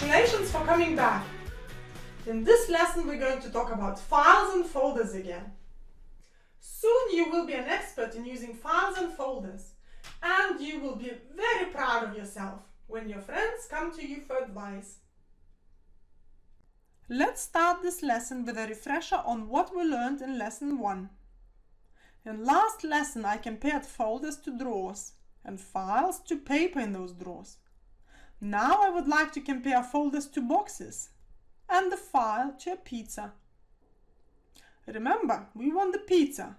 Congratulations for coming back! In this lesson we're going to talk about files and folders again. Soon you will be an expert in using files and folders, and you will be very proud of yourself when your friends come to you for advice. Let's start this lesson with a refresher on what we learned in lesson 1. In last lesson I compared folders to drawers and files to paper in those drawers. Now I would like to compare folders to boxes and the file to a pizza. Remember, we want the pizza,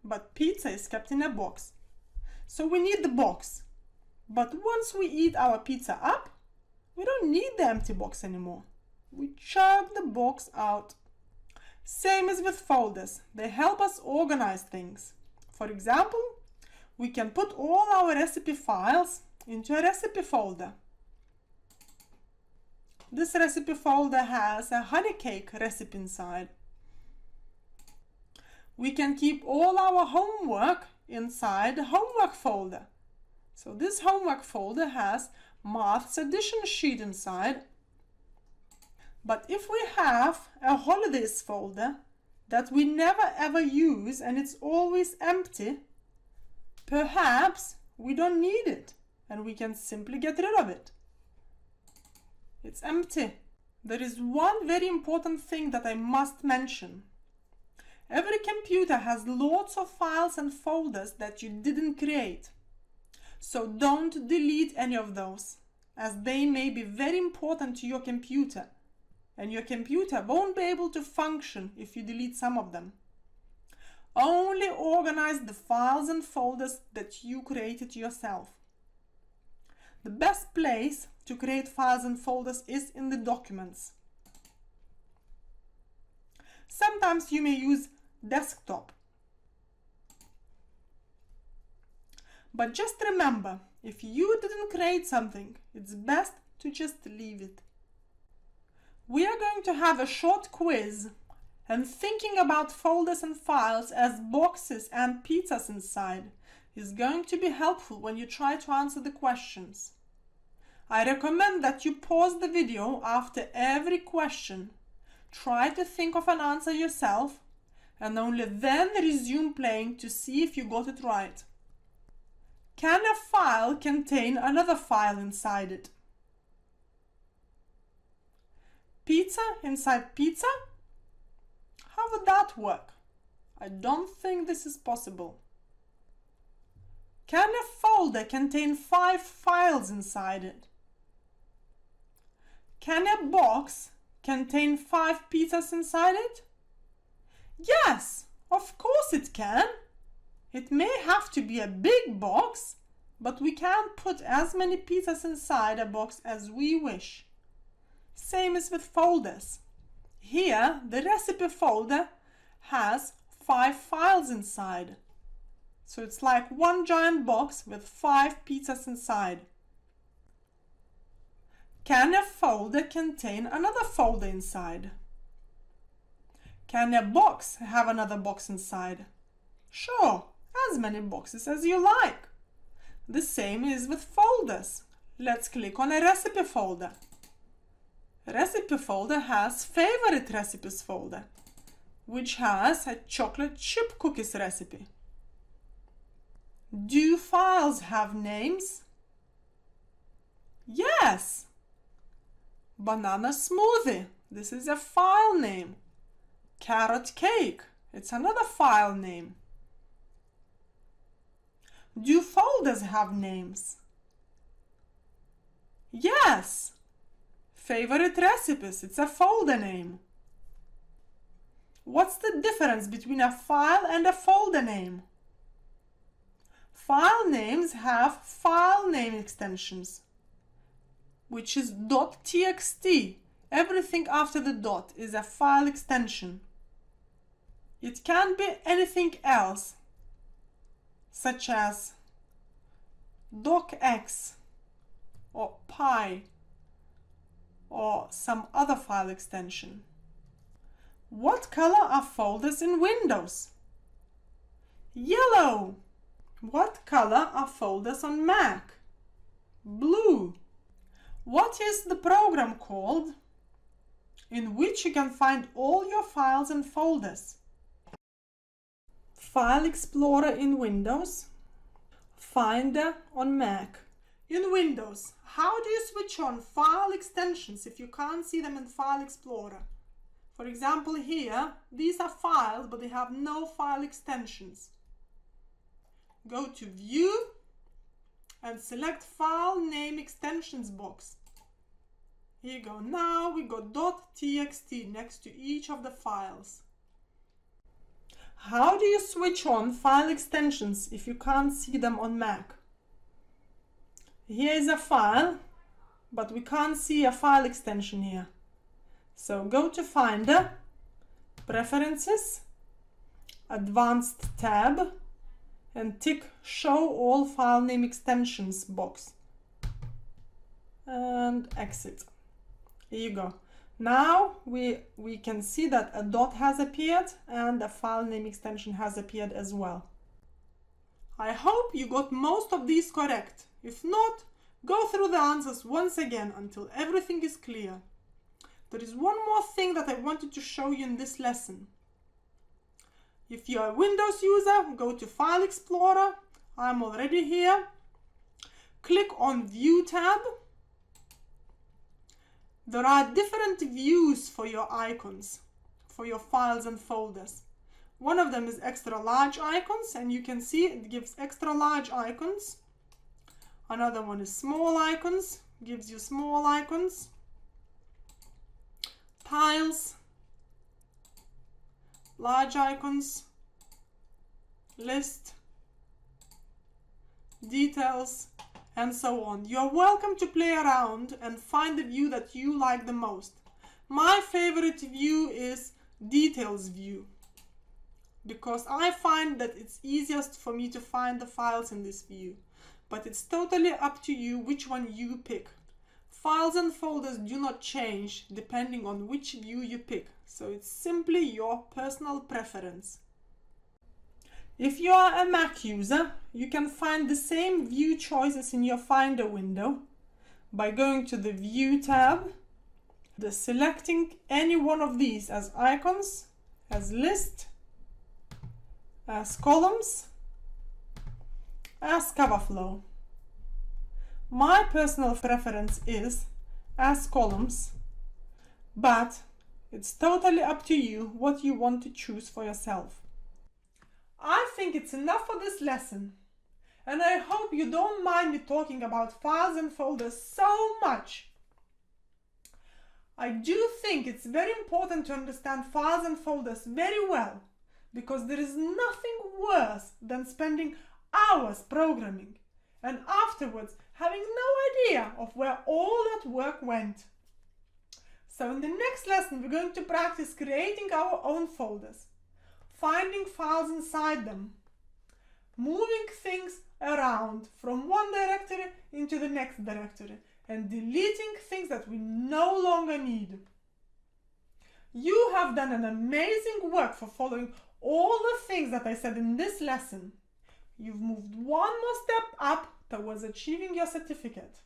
but pizza is kept in a box. So we need the box. But once we eat our pizza up, we don't need the empty box anymore. We chug the box out. Same as with folders. They help us organize things. For example, we can put all our recipe files into a recipe folder. This recipe folder has a honey cake recipe inside. We can keep all our homework inside the homework folder. So this homework folder has maths addition sheet inside. But if we have a holidays folder that we never ever use and it's always empty, perhaps we don't need it and we can simply get rid of it. It's empty. There is one very important thing that I must mention. Every computer has lots of files and folders that you didn't create. So don't delete any of those, as they may be very important to your computer, and your computer won't be able to function if you delete some of them. Only organize the files and folders that you created yourself. The best place to create files and folders is in the documents. Sometimes you may use desktop. But just remember, if you didn't create something, it's best to just leave it. We are going to have a short quiz, and thinking about folders and files as boxes and pizzas inside is going to be helpful when you try to answer the questions. I recommend that you pause the video after every question, try to think of an answer yourself, and only then resume playing to see if you got it right. Can a file contain another file inside it? Pizza inside pizza? How would that work? I don't think this is possible. Can a folder contain 5 files inside it? Can a box contain 5 pizzas inside it? Yes, of course it can. It may have to be a big box, but we can put as many pizzas inside a box as we wish. Same as with folders. Here, the recipe folder has 5 files inside. So it's like one giant box with 5 pizzas inside. Can a folder contain another folder inside? Can a box have another box inside? Sure, as many boxes as you like. The same is with folders. Let's click on a recipe folder. Recipe folder has favorite recipes folder, which has a chocolate chip cookies recipe. Do files have names? Yes. Banana smoothie, this is a file name. Carrot cake, it's another file name. Do folders have names? Yes. Favorite recipes, it's a folder name. What's the difference between a file and a folder name? File names have file name extensions, which is .txt. Everything after the dot is a file extension. It can be anything else, such as docx or py or some other file extension. What color are folders in Windows? Yellow. What color are folders on Mac? Blue. What is the program called in which you can find all your files and folders? File Explorer in Windows, Finder on Mac. In Windows, how do you switch on file extensions if you can't see them in File Explorer? For example, here, these are files, but they have no file extensions. Go to View and select File Name Extensions box. Here you go. Now we got .txt next to each of the files. How do you switch on file extensions if you can't see them on Mac? Here is a file, but we can't see a file extension here. So go to Finder, Preferences, Advanced tab, and tick Show All File Name Extensions box. And exit. Here you go. Now we can see that a dot has appeared and a file name extension has appeared as well. I hope you got most of these correct. If not, go through the answers once again until everything is clear. There is one more thing that I wanted to show you in this lesson. If you are a Windows user, go to File Explorer. I'm already here. Click on View tab. There are different views for your icons, for your files and folders. One of them is extra large icons, and you can see it gives extra large icons. Another one is small icons, gives you small icons. Tiles, large icons, list, details, and so on. You're welcome to play around and find the view that you like the most. My favorite view is Details view, because I find that it's easiest for me to find the files in this view. But it's totally up to you which one you pick. Files and folders do not change depending on which view you pick, so it's simply your personal preference. If you are a Mac user, you can find the same view choices in your Finder window by going to the View tab, selecting any one of these as icons, as list, as columns, as cover flow. My personal preference is as columns, but it's totally up to you what you want to choose for yourself. I think it's enough for this lesson, and I hope you don't mind me talking about files and folders so much. I do think it's very important to understand files and folders very well, because there is nothing worse than spending hours programming and afterwards having no idea of where all that work went. So in the next lesson we're going to practice creating our own folders, finding files inside them, moving things around from one directory into the next directory, and deleting things that we no longer need. You have done an amazing work for following all the things that I said in this lesson. You've moved one more step up towards achieving your certificate.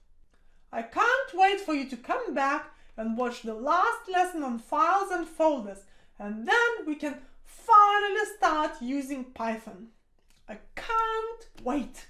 I can't wait for you to come back and watch the last lesson on files and folders, and then we can finally start using Python. I can't wait.